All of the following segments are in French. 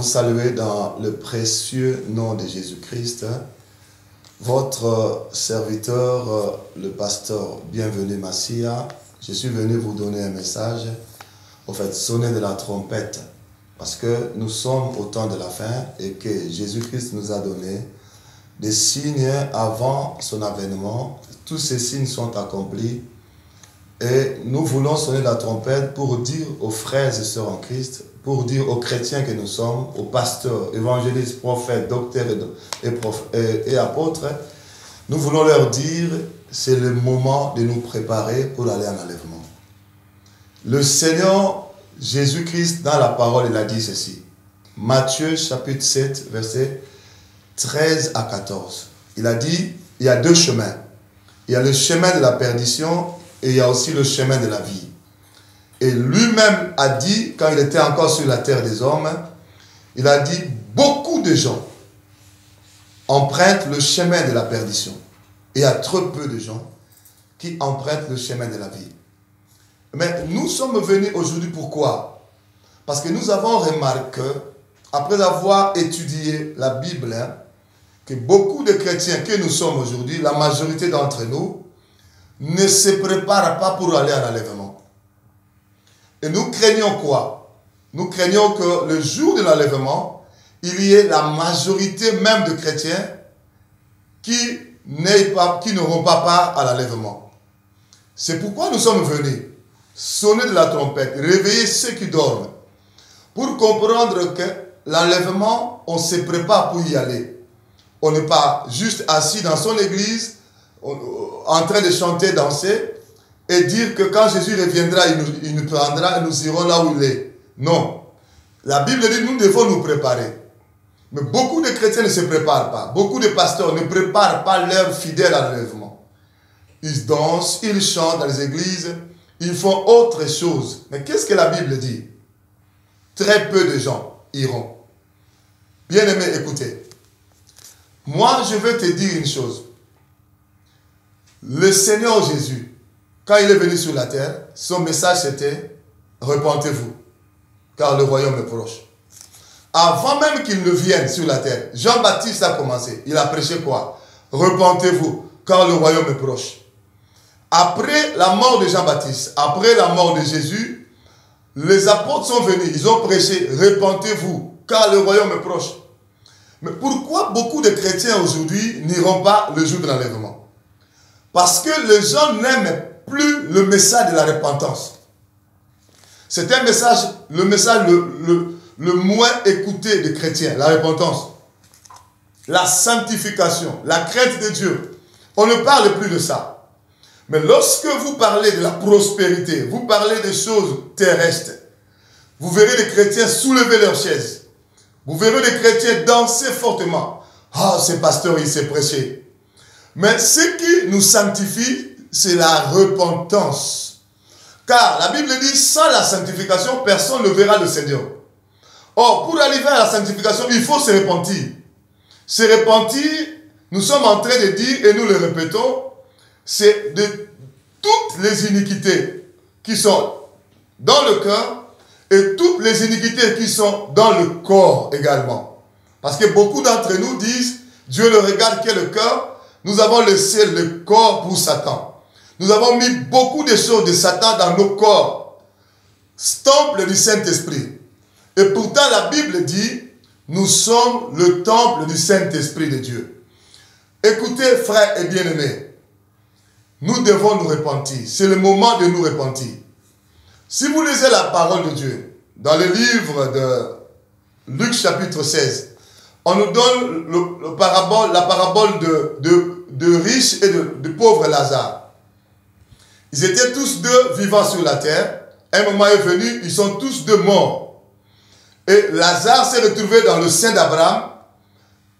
vous saluer dans le précieux nom de Jésus-Christ. Votre serviteur, le pasteur Bienvenu Massia, je suis venu vous donner un message, au fait, sonner de la trompette, parce que nous sommes au temps de la fin et que Jésus-Christ nous a donné des signes avant son avènement. Tous ces signes sont accomplis et nous voulons sonner la trompette pour dire aux frères et sœurs en Christ, pour dire aux chrétiens que nous sommes, aux pasteurs, évangélistes, prophètes, docteurs et apôtres, nous voulons leur dire, c'est le moment de nous préparer pour aller en enlèvement. Le Seigneur Jésus-Christ, dans la parole, il a dit ceci. Matthieu chapitre 7, versets 13 à 14. Il a dit, il y a deux chemins. Il y a le chemin de la perdition et il y a aussi le chemin de la vie. Et lui-même a dit, quand il était encore sur la terre des hommes, il a dit, beaucoup de gens empruntent le chemin de la perdition. Et il y a trop peu de gens qui empruntent le chemin de la vie. Mais nous sommes venus aujourd'hui, pourquoi? Parce que nous avons remarqué, après avoir étudié la Bible, que beaucoup de chrétiens que nous sommes aujourd'hui, la majorité d'entre nous, ne se préparent pas pour aller en enlèvement. Et nous craignons quoi? Nous craignons que le jour de l'enlèvement, il y ait la majorité même de chrétiens qui n'auront pas part à l'enlèvement. C'est pourquoi nous sommes venus sonner de la trompette, réveiller ceux qui dorment, pour comprendre que l'enlèvement, on se prépare pour y aller. On n'est pas juste assis dans son église, en train de chanter, danser, et dire que quand Jésus reviendra, il nous prendra et nous irons là où il est. Non. La Bible dit, nous devons nous préparer. Mais beaucoup de chrétiens ne se préparent pas. Beaucoup de pasteurs ne préparent pas leurs fidèles à l'enlèvement. Ils dansent, ils chantent dans les églises, ils font autre chose. Mais qu'est-ce que la Bible dit? Très peu de gens iront. Bien-aimés, écoutez. Moi, je veux te dire une chose. Le Seigneur Jésus, quand il est venu sur la terre, son message c'était « Repentez-vous, car le royaume est proche ». Avant même qu'il ne vienne sur la terre, Jean-Baptiste a commencé. Il a prêché quoi? « Repentez-vous, car le royaume est proche ». Après la mort de Jean-Baptiste, après la mort de Jésus, les apôtres sont venus, ils ont prêché « Repentez-vous, car le royaume est proche ». Mais pourquoi beaucoup de chrétiens aujourd'hui n'iront pas le jour de l'enlèvement? Parce que les gens n'aiment plus le message de la repentance. C'est un message, le message le moins écouté des chrétiens, la repentance. La sanctification, la crainte de Dieu. On ne parle plus de ça. Mais lorsque vous parlez de la prospérité, vous parlez des choses terrestres, vous verrez les chrétiens soulever leurs chaises. Vous verrez les chrétiens danser fortement. Ah, ce pasteur, il s'est prêché. Mais ce qui nous sanctifie, c'est la repentance. Car la Bible dit, sans la sanctification, personne ne verra le Seigneur. Or, pour arriver à la sanctification, il faut se repentir. Se repentir, nous sommes en train de dire, et nous le répétons, c'est de toutes les iniquités qui sont dans le cœur et toutes les iniquités qui sont dans le corps également. Parce que beaucoup d'entre nous disent, Dieu ne regarde que le cœur, nous avons laissé le corps pour Satan. Nous avons mis beaucoup de choses de Satan dans nos corps. Temple du Saint-Esprit. Et pourtant la Bible dit, nous sommes le temple du Saint-Esprit de Dieu. Écoutez, frères et bien-aimés, nous devons nous repentir. C'est le moment de nous repentir. Si vous lisez la parole de Dieu, dans le livre de Luc chapitre 16, on nous donne la parabole de riches et de pauvres Lazare. Ils étaient tous deux vivants sur la terre. Un moment est venu, ils sont tous deux morts. Et Lazare s'est retrouvé dans le sein d'Abraham.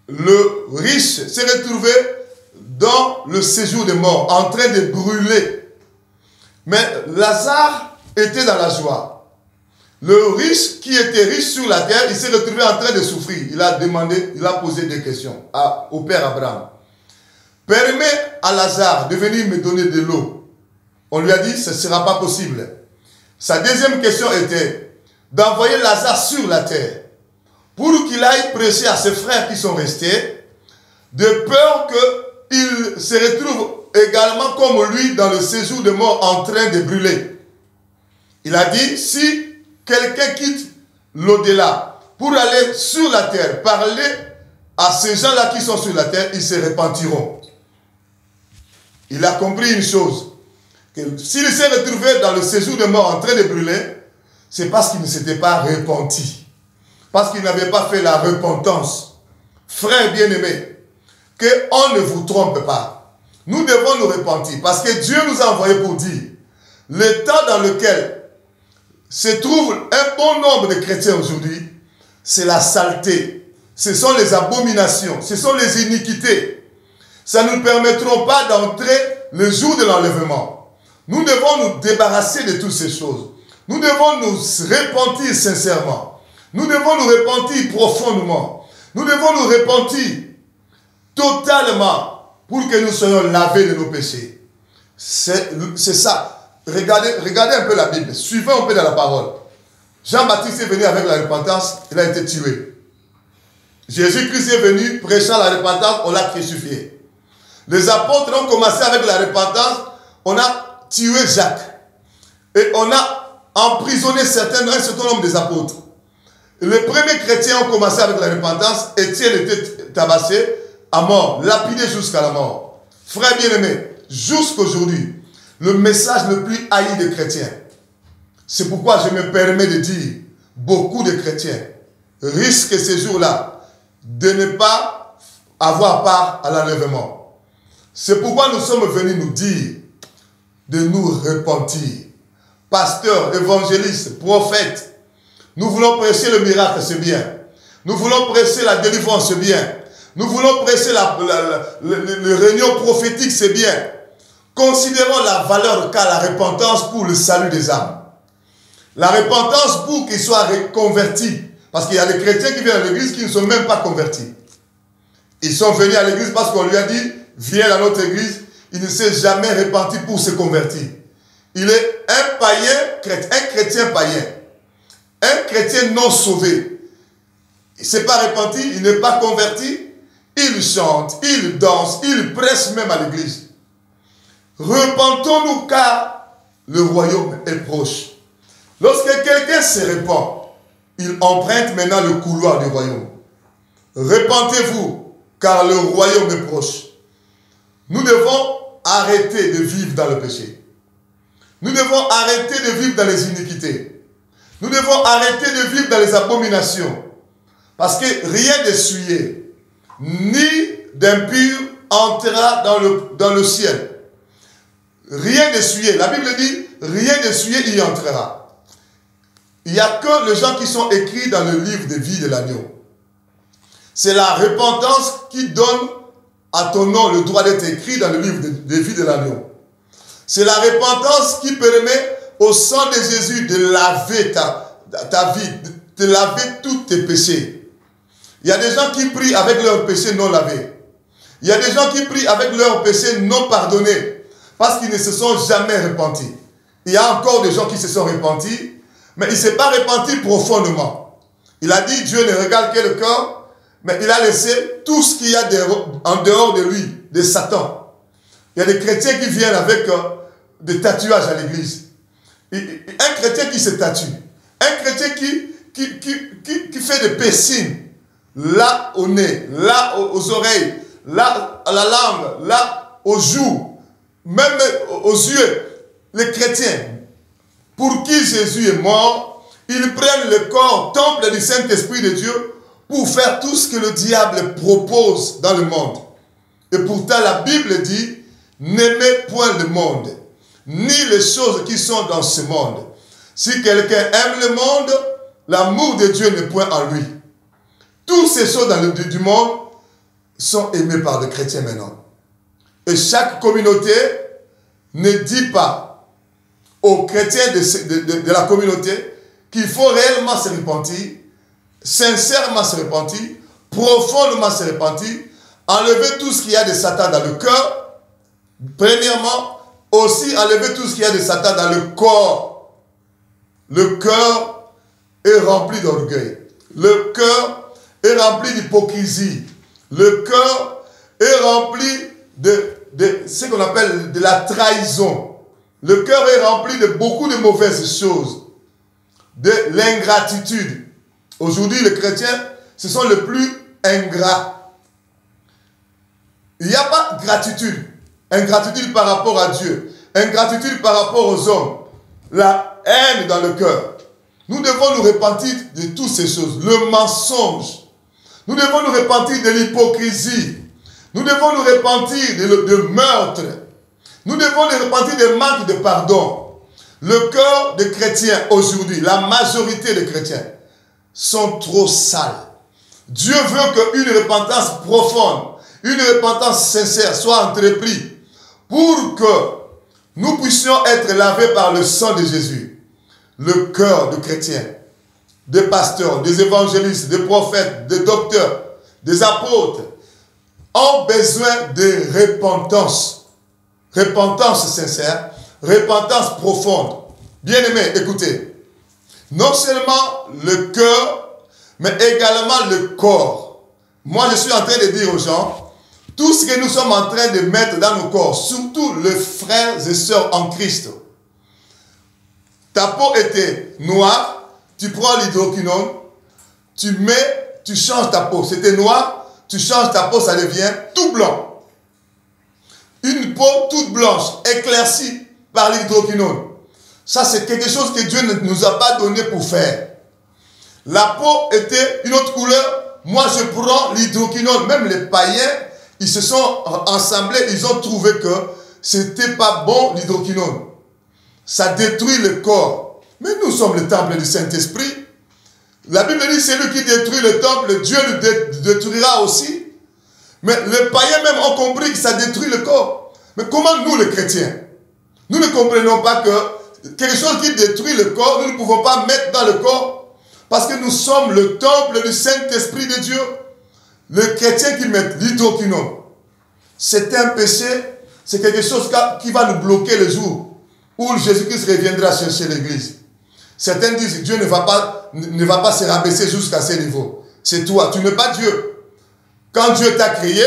Le riche s'est retrouvé dans le séjour des morts, en train de brûler. Mais Lazare était dans la joie. Le riche qui était riche sur la terre, il s'est retrouvé en train de souffrir. Il a demandé, il a posé des questions au père Abraham. Permets à Lazare de venir me donner de l'eau. On lui a dit, ce ne sera pas possible. Sa deuxième question était d'envoyer Lazare sur la terre pour qu'il aille prêcher à ses frères qui sont restés, de peur qu'ils se retrouvent également comme lui dans le séjour de mort en train de brûler. Il a dit, si quelqu'un quitte l'au-delà pour aller sur la terre, parler à ces gens-là qui sont sur la terre, ils se repentiront. Il a compris une chose, que s'il s'est retrouvé dans le séjour de mort en train de brûler, c'est parce qu'il ne s'était pas repenti, parce qu'il n'avait pas fait la repentance. Frères bien-aimés, qu'on ne vous trompe pas. Nous devons nous repentir, parce que Dieu nous a envoyés pour dire, le temps dans lequel se trouve un bon nombre de chrétiens aujourd'hui, c'est la saleté, ce sont les abominations, ce sont les iniquités. Ça ne nous permettra pas d'entrer le jour de l'enlèvement. Nous devons nous débarrasser de toutes ces choses. Nous devons nous repentir sincèrement. Nous devons nous repentir profondément. Nous devons nous repentir totalement pour que nous soyons lavés de nos péchés. C'est ça. Regardez un peu la Bible. Suivez un peu dans la parole. Jean-Baptiste est venu avec la repentance, il a été tué. Jésus-Christ est venu prêchant la repentance, on l'a crucifié. Les apôtres ont commencé avec la repentance, on a tué Jacques. Et on a emprisonné un certain nombre des apôtres. Les premiers chrétiens ont commencé avec la repentance, Étienne était tabassé à mort, lapidé jusqu'à la mort. Frères bien-aimés, jusqu'aujourd'hui, le message le plus haï des chrétiens. C'est pourquoi je me permets de dire, beaucoup de chrétiens risquent ces jours-là de ne pas avoir part à l'enlèvement. C'est pourquoi nous sommes venus nous dire de nous repentir. Pasteurs, évangélistes, prophètes, nous voulons prêcher le miracle, c'est bien. Nous voulons prêcher la délivrance, c'est bien. Nous voulons prêcher le réunion prophétique, c'est bien. Considérons la valeur qu'a la repentance pour le salut des âmes. La repentance pour qu'ils soient convertis. Parce qu'il y a des chrétiens qui viennent à l'église qui ne sont même pas convertis. Ils sont venus à l'église parce qu'on lui a dit, viens dans notre église. Il ne s'est jamais repenti pour se convertir. Il est un païen, un chrétien païen. Un chrétien non sauvé. Il ne s'est pas repenti, il n'est pas converti. Il chante, il danse, il prêche même à l'église. Repentons-nous car le royaume est proche. Lorsque quelqu'un se repent, il emprunte maintenant le couloir du royaume. Repentez-vous car le royaume est proche. Nous devons arrêter de vivre dans le péché. Nous devons arrêter de vivre dans les iniquités. Nous devons arrêter de vivre dans les abominations. Parce que rien de souillé, ni d'impur entrera dans le ciel. Rien de souillé. La Bible dit, rien de souillé y entrera. Il n'y a que les gens qui sont écrits dans le livre de vie de l'agneau. C'est la repentance qui donne à ton nom le droit d'être écrit dans le livre de vie de l'agneau. C'est la repentance qui permet au sang de Jésus de laver ta vie, de laver tous tes péchés. Il y a des gens qui prient avec leurs péchés non lavés. Il y a des gens qui prient avec leurs péchés non pardonnés parce qu'ils ne se sont jamais repentis. Il y a encore des gens qui se sont repentis, mais il ne s'est pas repenti profondément. Il a dit, Dieu ne regarde que le corps, mais il a laissé tout ce qu'il y a en dehors de lui, de Satan. Il y a des chrétiens qui viennent avec des tatouages à l'église. Un chrétien qui se tatue, un chrétien qui fait des piercings, là au nez, là aux oreilles, là à la langue, là aux joues, même aux yeux. Les chrétiens, pour qui Jésus est mort, ils prennent le corps, temple du Saint-Esprit de Dieu, pour faire tout ce que le diable propose dans le monde. Et pourtant, la Bible dit, n'aimez point le monde, ni les choses qui sont dans ce monde. Si quelqu'un aime le monde, l'amour de Dieu n'est point en lui. Toutes ces choses du monde sont aimées par les chrétiens maintenant. Et chaque communauté ne dit pas aux chrétiens de la communauté qu'il faut réellement se repentir, sincèrement se repentir, profondément se repentir, enlever tout ce qu'il y a de Satan dans le cœur, premièrement, aussi enlever tout ce qu'il y a de Satan dans le corps. Le cœur est rempli d'orgueil. Le cœur est rempli d'hypocrisie. Le cœur est rempli de ce qu'on appelle de la trahison. Le cœur est rempli de beaucoup de mauvaises choses, de l'ingratitude. Aujourd'hui, les chrétiens, ce sont les plus ingrats. Il n'y a pas de gratitude. Ingratitude par rapport à Dieu. Ingratitude par rapport aux hommes. La haine dans le cœur. Nous devons nous repentir de toutes ces choses. Le mensonge. Nous devons nous repentir de l'hypocrisie. Nous devons nous repentir de meurtre. Nous devons nous repentir des manques de pardon. Le cœur des chrétiens aujourd'hui, la majorité des chrétiens, sont trop sales. Dieu veut qu'une repentance profonde, une repentance sincère soit entreprise pour que nous puissions être lavés par le sang de Jésus. Le cœur de chrétiens, des pasteurs, des évangélistes, des prophètes, des docteurs, des apôtres, ont besoin de repentance. Repentance sincère, repentance profonde. Bien-aimés, écoutez. Non seulement le cœur, mais également le corps. Moi, je suis en train de dire aux gens, tout ce que nous sommes en train de mettre dans nos corps, surtout les frères et sœurs en Christ. Ta peau était noire, tu prends l'hydroquinone, tu changes ta peau. C'était noir, tu changes ta peau, ça devient tout blanc. Une peau toute blanche, éclaircie par l'hydroquinone. Ça, c'est quelque chose que Dieu ne nous a pas donné pour faire. La peau était une autre couleur. Moi, je prends l'hydroquinone. Même les païens, ils se sont assemblés, ils ont trouvé que c'était pas bon l'hydroquinone. Ça détruit le corps. Mais nous sommes le temple du Saint-Esprit. La Bible dit, c'est lui qui détruit le temple, Dieu le détruira aussi. Mais les païens même ont compris que ça détruit le corps. Mais comment nous, les chrétiens, nous ne comprenons pas que quelque chose qui détruit le corps, nous ne pouvons pas mettre dans le corps parce que nous sommes le temple du Saint-Esprit de Dieu. Les chrétiens qui mettent l'hydroquinone, c'est un péché, c'est quelque chose qui va nous bloquer le jour où Jésus-Christ reviendra chercher l'église. Certains disent Dieu ne va pas se rabaisser jusqu'à ce niveau. C'est toi, tu n'es pas Dieu. Quand Dieu t'a créé,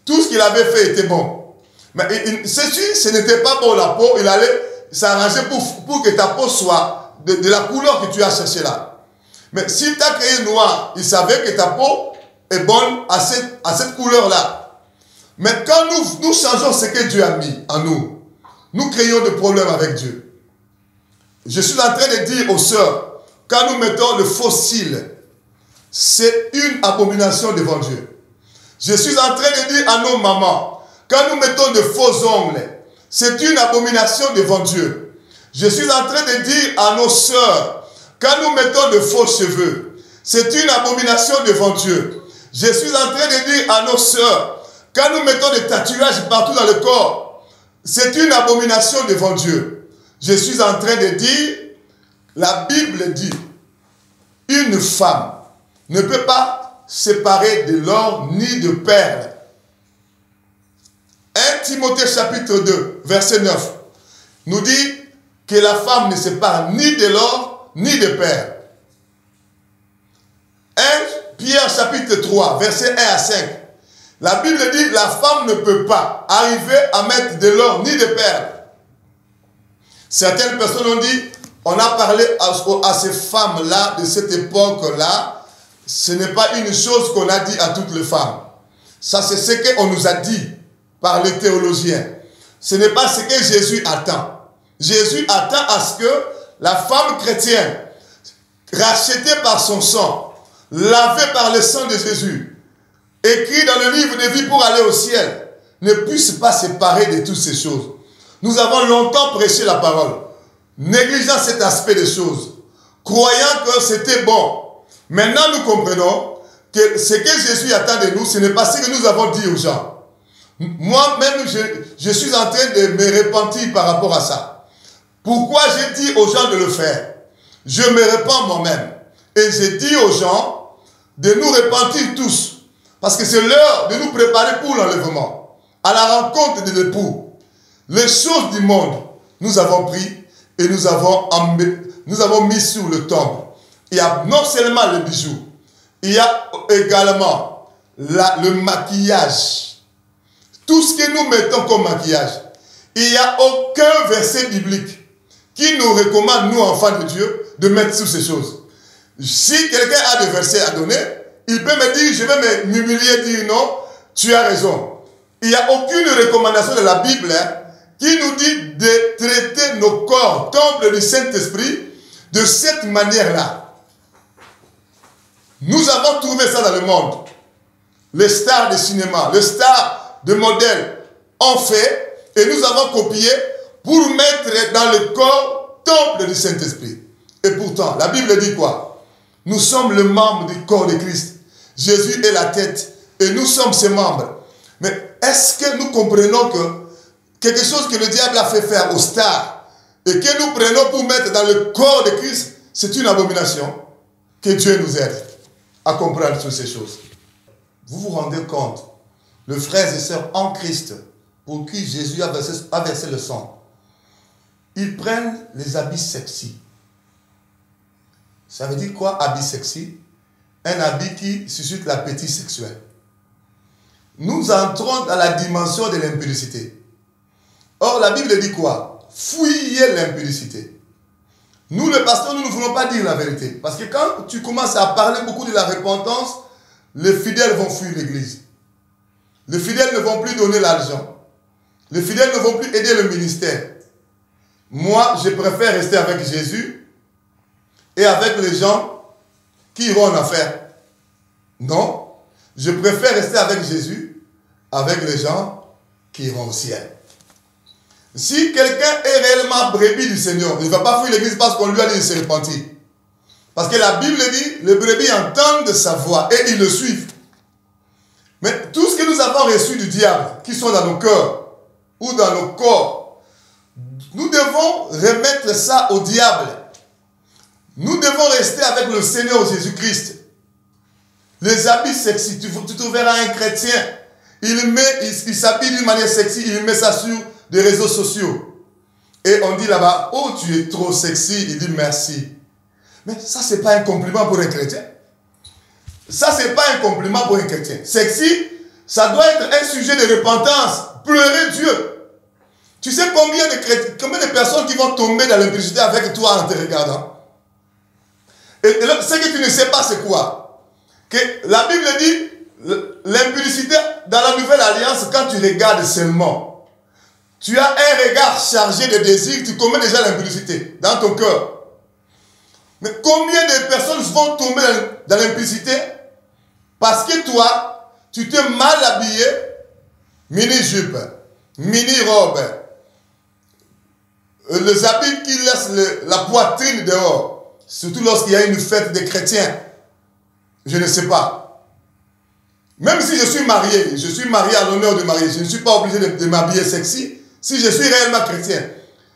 tout ce qu'il avait fait était bon. Mais ceci, ce n'était pas pour la peau, il allait s'arranger pour que ta peau soit de la couleur que tu as cherché là. Mais s'il t'a créé noir, il savait que ta peau est bonne à cette couleur-là. Mais quand nous changeons ce que Dieu a mis en nous, nous créons des problèmes avec Dieu. Je suis en train de dire aux sœurs, quand nous mettons le faux cils, c'est une abomination devant Dieu. Je suis en train de dire à nos mamans, quand nous mettons de faux ongles, c'est une abomination devant Dieu. Je suis en train de dire à nos sœurs, quand nous mettons de faux cheveux, c'est une abomination devant Dieu. Je suis en train de dire à nos sœurs, quand nous mettons des tatouages partout dans le corps, c'est une abomination devant Dieu. Je suis en train de dire, la Bible dit, une femme ne peut pas séparer de l'or ni de perles. 1 Timothée chapitre 2, verset 9, nous dit que la femme ne sépare ni de l'or ni de perles. 1 Pierre chapitre 3, verset 1 à 5, la Bible dit la femme ne peut pas arriver à mettre de l'or ni de perles. Certaines personnes ont dit, on a parlé à ces femmes-là, de cette époque-là, ce n'est pas une chose qu'on a dit à toutes les femmes. Ça, c'est ce qu'on nous a dit par les théologiens. Ce n'est pas ce que Jésus attend. Jésus attend à ce que la femme chrétienne, rachetée par son sang, lavée par le sang de Jésus, écrit dans le livre de vie pour aller au ciel, ne puisse pas se séparer de toutes ces choses. Nous avons longtemps prêché la parole, négligeant cet aspect des choses, croyant que c'était bon. Maintenant, nous comprenons que ce que Jésus attend de nous, ce n'est pas ce que nous avons dit aux gens. Moi-même, je suis en train de me repentir par rapport à ça. Pourquoi j'ai dit aux gens de le faire? Je me repens moi-même. Et j'ai dit aux gens de nous repentir tous. Parce que c'est l'heure de nous préparer pour l'enlèvement. À la rencontre de l'époux. Les choses du monde, nous avons pris et nous avons mis sur le temple. Il y a non seulement les bijoux, Il y a également le maquillage. Tout ce que nous mettons comme maquillage. Il n'y a aucun verset biblique qui nous recommande, nous enfants de Dieu, de mettre sur ces choses. Si quelqu'un a des versets à donner, il peut me dire, je vais m'humilier, dire non, tu as raison. Il n'y a aucune recommandation de la Bible qui nous dit de traiter nos corps, temple du Saint-Esprit, de cette manière-là. Nous avons trouvé ça dans le monde. Les stars de cinéma, les stars de modèles ont fait et nous avons copié pour mettre dans le corps temple du Saint-Esprit. Et pourtant, la Bible dit quoi? Nous sommes le membre du corps de Christ. Jésus est la tête et nous sommes ses membres. Mais est-ce que nous comprenons que quelque chose que le diable a fait faire aux stars et que nous prenons pour mettre dans le corps de Christ, c'est une abomination? Que Dieu nous aide à comprendre toutes ces choses. Vous vous rendez compte, les frères et sœurs en Christ, pour qui Jésus a versé le sang, ils prennent les habits sexy. Ça veut dire quoi, habit sexy? Un habit qui suscite l'appétit sexuel. Nous entrons dans la dimension de l'impudicité. Or, la Bible dit quoi? Fuyez l'impudicité. Nous, les pasteurs, nous ne voulons pas dire la vérité. Parce que quand tu commences à parler beaucoup de la repentance, les fidèles vont fuir l'église. Les fidèles ne vont plus donner l'argent. Les fidèles ne vont plus aider le ministère. Moi, je préfère rester avec Jésus et avec les gens qui iront en enfer. Non, je préfère rester avec Jésus, avec les gens qui iront au ciel. Si quelqu'un est réellement brebis du Seigneur, il ne va pas fuir l'église parce qu'on lui a dit de se repentir. Parce que la Bible dit, les brebis entendent sa voix et ils le suivent. Mais tout ce que nous avons reçu du diable, qui sont dans nos cœurs ou dans nos corps, nous devons remettre ça au diable. Nous devons rester avec le Seigneur Jésus-Christ. Les habits sexy, tu trouveras un chrétien, il s'habille d'une manière sexy, il met ça sur des réseaux sociaux. Et on dit là-bas, oh tu es trop sexy, il dit merci. Mais ça c'est pas un compliment pour un chrétien. Ça c'est pas un compliment pour un chrétien. Sexy, ça doit être un sujet de repentance, pleurer Dieu. Tu sais combien de personnes qui vont tomber dans l'impudicité avec toi en te regardant? Et ce que tu ne sais pas c'est quoi? Que la Bible dit, l'impudicité dans la nouvelle alliance, quand tu regardes seulement, tu as un regard chargé de désir, tu commets déjà l'impudicité dans ton cœur. Mais combien de personnes vont tomber dans l'impudicité parce que toi, tu t'es mal habillé, mini-jupe, mini-robe, les habits qui laissent la poitrine dehors, surtout lorsqu'il y a une fête des chrétiens. Je ne sais pas. Même si je suis marié à l'honneur de marier, je ne suis pas obligé de m'habiller sexy. Si je suis réellement chrétien,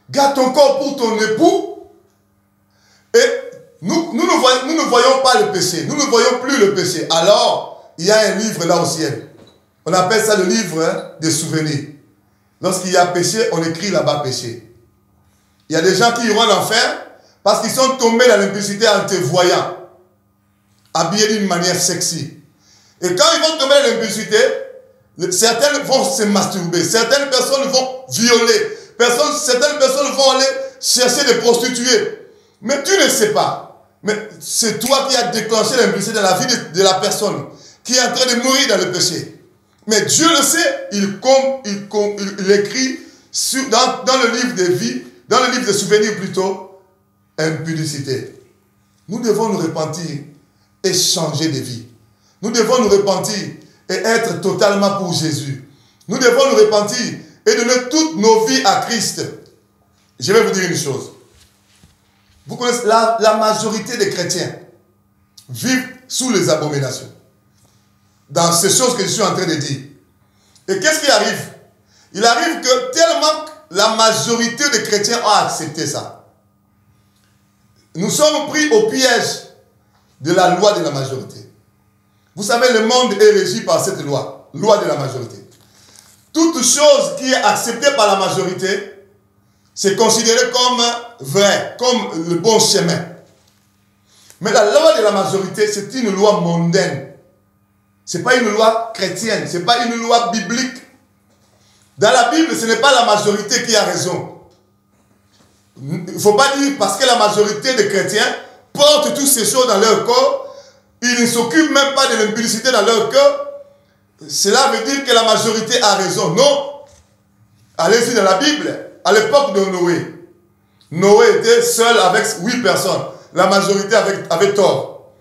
garde ton corps pour ton époux. Et nous ne voyons pas le péché. Nous ne voyons plus le péché. Alors, il y a un livre là au ciel. On appelle ça le livre des souvenirs. Lorsqu'il y a péché, on écrit là-bas péché. Il y a des gens qui iront en enfer parce qu'ils sont tombés dans l'impudicité en te voyant habillés d'une manière sexy. Et quand ils vont tomber dans l'impudicité, certaines vont se masturber, certaines personnes vont violer, certaines personnes vont aller chercher des prostituées. Mais tu ne sais pas. Mais c'est toi qui as déclenché l'impudicité dans la vie de la personne qui est en train de mourir dans le péché. Mais Dieu le sait, il écrit dans le livre des vies, dans le livre des souvenirs plutôt, impudicité. Nous devons nous repentir et changer de vie. Nous devons nous repentir et être totalement pour Jésus. Nous devons nous repentir et donner toutes nos vies à Christ. Je vais vous dire une chose. Vous connaissez, la majorité des chrétiens vivent sous les abominations. Dans ces choses que je suis en train de dire. Et qu'est-ce qui arrive? Il arrive que tellement la majorité des chrétiens ont accepté ça. Nous sommes pris au piège de la loi de la majorité. Vous savez, le monde est régi par cette loi, loi de la majorité. Toute chose qui est acceptée par la majorité, c'est considéré comme vrai, comme le bon chemin. Mais la loi de la majorité, c'est une loi mondaine. Ce n'est pas une loi chrétienne, ce n'est pas une loi biblique. Dans la Bible, ce n'est pas la majorité qui a raison. Il ne faut pas dire parce que la majorité des chrétiens portent toutes ces choses dans leur corps, ils ne s'occupent même pas de l'impudicité dans leur cœur. Cela veut dire que la majorité a raison. Non. Allez-y dans la Bible. À l'époque de Noé, Noé était seul avec 8 personnes. La majorité avait tort.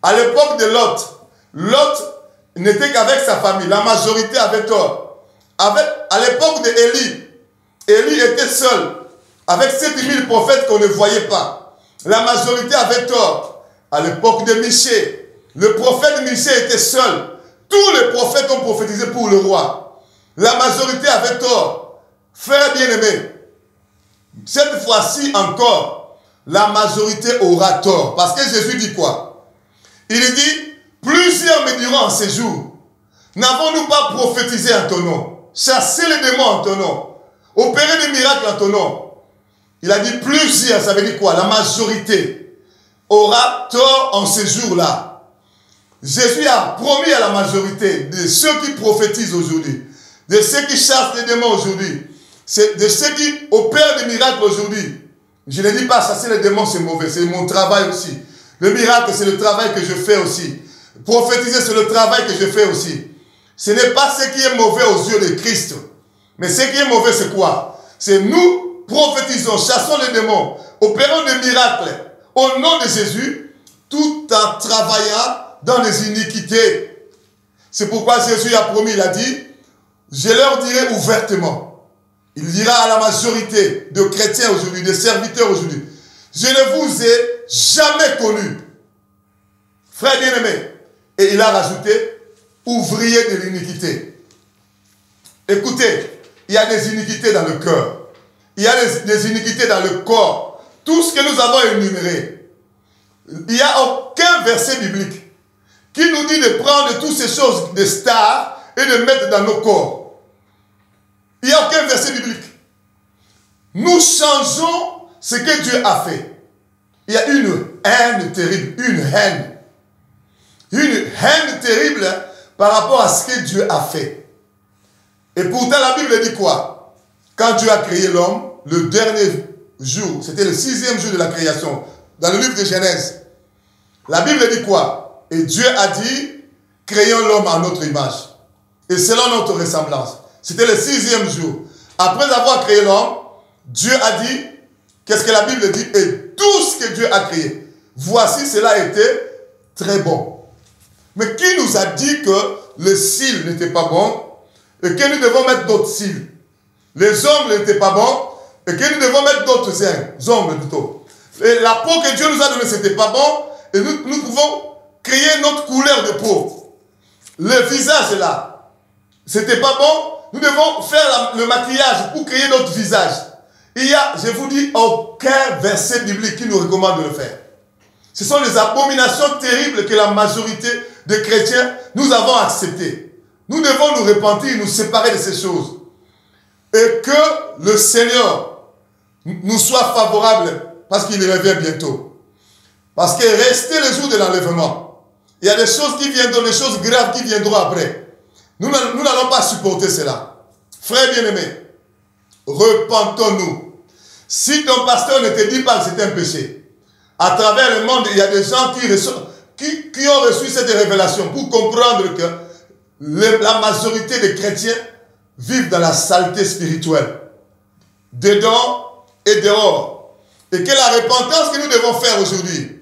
À l'époque de Lot, Lot n'était qu'avec sa famille. La majorité avait tort. À l'époque d'Élie, Élie était seul avec 7000 prophètes qu'on ne voyait pas. La majorité avait tort. À l'époque de Michée, le prophète Michée était seul. Tous les prophètes ont prophétisé pour le roi. La majorité avait tort. Frères bien-aimés, cette fois-ci encore, la majorité aura tort. Parce que Jésus dit quoi? Il dit, plusieurs me diront en ces jours, n'avons-nous pas prophétisé en ton nom, chassé les démons en ton nom, opéré des miracles en ton nom? Il a dit plusieurs, ça veut dire quoi? La majorité aura tort en ces jours-là. Jésus a promis à la majorité de ceux qui prophétisent aujourd'hui, de ceux qui chassent les démons aujourd'hui, de ceux qui opèrent des miracles aujourd'hui. Je ne dis pas chasser les démons c'est mauvais, c'est mon travail aussi. Le miracle c'est le travail que je fais aussi. Prophétiser c'est le travail que je fais aussi. Ce n'est pas ce qui est mauvais aux yeux de Christ. Mais ce qui est mauvais c'est quoi? C'est nous prophétisons, chassons les démons, opérons des miracles au nom de Jésus, tout en travaillant dans les iniquités. C'est pourquoi Jésus a promis, il a dit, je leur dirai ouvertement. Il dira à la majorité de chrétiens aujourd'hui, de serviteurs aujourd'hui, je ne vous ai jamais connu. Frère bien-aimé. Et il a rajouté, ouvrier de l'iniquité. Écoutez, il y a des iniquités dans le cœur. Il y a des iniquités dans le corps. Tout ce que nous avons énuméré. Il n'y a aucun verset biblique qui nous dit de prendre toutes ces choses de stars et de mettre dans nos corps. Il n'y a aucun verset biblique. Nous changeons ce que Dieu a fait. Il y a une haine terrible, une haine. Une haine terrible par rapport à ce que Dieu a fait. Et pourtant la Bible dit quoi? Quand Dieu a créé l'homme, le dernier jour, c'était le 6e jour de la création, dans le livre de Genèse. La Bible dit quoi? Et Dieu a dit, créons l'homme à notre image et selon notre ressemblance. C'était le 6e jour. Après avoir créé l'homme, Dieu a dit, qu'est-ce que la Bible dit? Et tout ce que Dieu a créé, voici cela était très bon. Mais qui nous a dit que le cil n'était pas bon et que nous devons mettre d'autres cils? Les ongles n'étaient pas bons et que nous devons mettre d'autres ongles plutôt. Et la peau que Dieu nous a donnée, c'était pas bon et nous pouvons créer notre couleur de peau. Le visage là, c'était pas bon. Nous devons faire le maquillage pour créer notre visage. Il y a, je vous dis, aucun verset biblique qui nous recommande de le faire. Ce sont les abominations terribles que la majorité des chrétiens, nous avons acceptées. Nous devons nous repentir, nous séparer de ces choses. Et que le Seigneur nous soit favorable parce qu'il revient bientôt. Parce que rester le jour de l'enlèvement, il y a des choses qui viendront, des choses graves qui viendront après. Nous n'allons pas supporter cela. Frères bien-aimés, repentons-nous. Si ton pasteur ne te dit pas que c'est un péché, à travers le monde, il y a des gens qui ont reçu cette révélation pour comprendre que la majorité des chrétiens vivent dans la saleté spirituelle, dedans et dehors. Et que la repentance que nous devons faire aujourd'hui,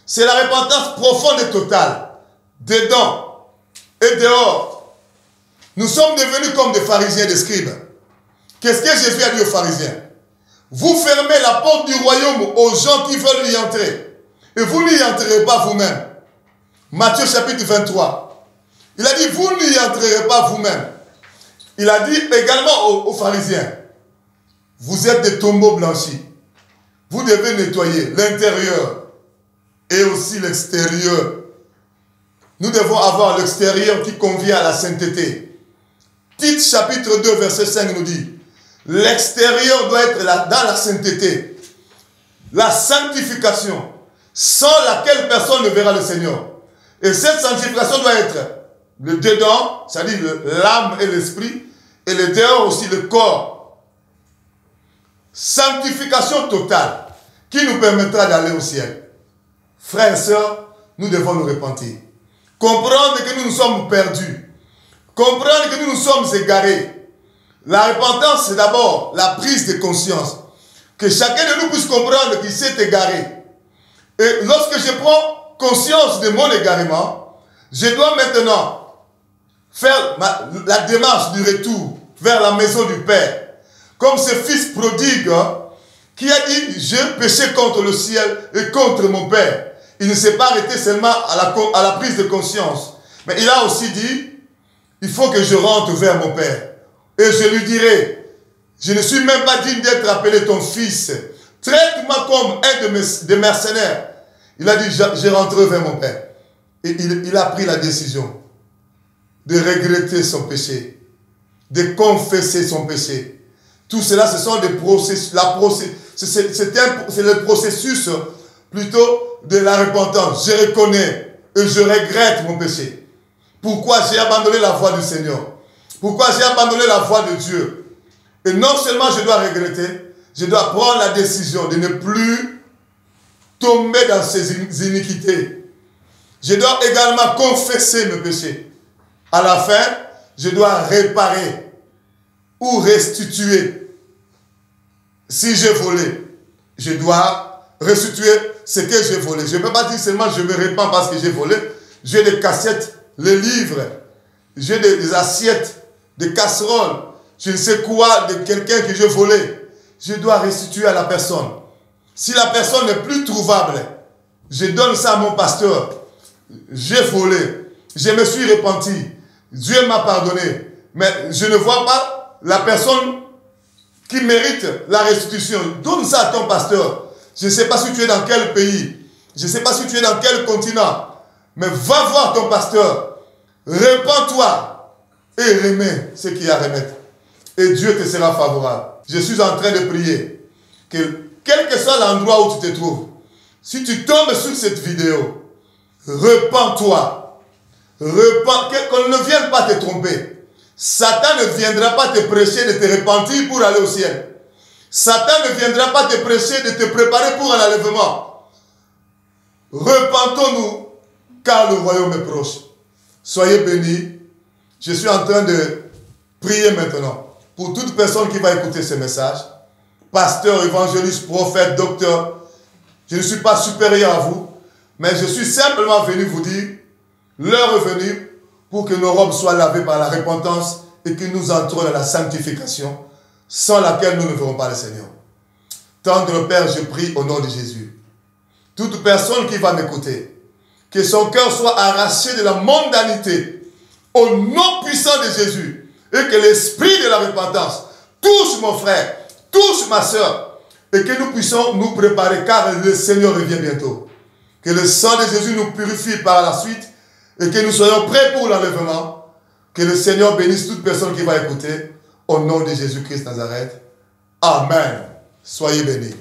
c'est la repentance profonde et totale, dedans et dehors. Nous sommes devenus comme des pharisiens, des scribes. Qu'est-ce que Jésus a dit aux pharisiens? Vous fermez la porte du royaume aux gens qui veulent y entrer. Et vous n'y entrerez pas vous-même. Matthieu chapitre 23. Il a dit, vous n'y entrerez pas vous-même. Il a dit également aux pharisiens, vous êtes des tombeaux blanchis. Vous devez nettoyer l'intérieur et aussi l'extérieur. Nous devons avoir l'extérieur qui convient à la sainteté. Tite chapitre 2 verset 5 nous dit, l'extérieur doit être dans la sainteté. La sanctification, sans laquelle personne ne verra le Seigneur. Et cette sanctification doit être le dedans, c'est-à-dire l'âme et l'esprit, et le dehors aussi le corps. Sanctification totale qui nous permettra d'aller au ciel. Frères et sœurs, nous devons nous repentir. Comprendre que nous nous sommes perdus. Comprendre que nous nous sommes égarés. La repentance, c'est d'abord la prise de conscience. Que chacun de nous puisse comprendre qu'il s'est égaré. Et lorsque je prends conscience de mon égarement, je dois maintenant faire la démarche du retour vers la maison du Père. Comme ce fils prodigue qui a dit, j'ai péché contre le ciel et contre mon Père. Il ne s'est pas arrêté seulement à la prise de conscience. Mais il a aussi dit, il faut que je rentre vers mon Père. Et je lui dirai, je ne suis même pas digne d'être appelé ton fils. Traite-moi comme un des mercenaires. Il a dit, je rentrerai vers mon Père. Et il a pris la décision de regretter son péché, de confesser son péché. Tout cela, ce sont des processus. C'est le processus plutôt de la repentance. Je reconnais et je regrette mon péché. Pourquoi j'ai abandonné la voie du Seigneur? Pourquoi j'ai abandonné la voie de Dieu? Et non seulement je dois regretter, je dois prendre la décision de ne plus tomber dans ces iniquités. Je dois également confesser mes péchés. À la fin, je dois réparer ou restituer. Si j'ai volé, je dois restituer ce que j'ai volé. Je ne peux pas dire seulement je me répands parce que j'ai volé. J'ai des cassettes, les livres, j'ai des assiettes, des casseroles, je ne sais quoi de quelqu'un que j'ai volé. Je dois restituer à la personne. Si la personne n'est plus trouvable, je donne ça à mon pasteur. J'ai volé, je me suis repenti, Dieu m'a pardonné, mais je ne vois pas la personne qui mérite la restitution. Donne ça à ton pasteur. Je ne sais pas si tu es dans quel pays, je ne sais pas si tu es dans quel continent, mais va voir ton pasteur, repens-toi et remets ce qu'il y a à remettre. Et Dieu te sera favorable. Je suis en train de prier que quel que soit l'endroit où tu te trouves, si tu tombes sur cette vidéo, repens-toi. Qu'on ne vienne pas te tromper. Satan ne viendra pas te prêcher de te repentir pour aller au ciel. Satan ne viendra pas te prêcher de te préparer pour un enlèvement. Repentons-nous, car le royaume est proche. Soyez bénis. Je suis en train de prier maintenant pour toute personne qui va écouter ce message. Pasteur, évangéliste, prophète, docteur, je ne suis pas supérieur à vous, mais je suis simplement venu vous dire, l'heure est venue pour que nos robes soient lavées par la repentance et que nous entrons dans la sanctification, sans laquelle nous ne verrons pas le Seigneur. Tendre Père, je prie au nom de Jésus. Toute personne qui va m'écouter, que son cœur soit arraché de la mondanité, au nom puissant de Jésus, et que l'esprit de la repentance touche mon frère, touche ma soeur, et que nous puissions nous préparer, car le Seigneur revient bientôt. Que le sang de Jésus nous purifie par la suite, et que nous soyons prêts pour l'enlèvement. Que le Seigneur bénisse toute personne qui va écouter, au nom de Jésus-Christ Nazareth. Amen. Soyez bénis.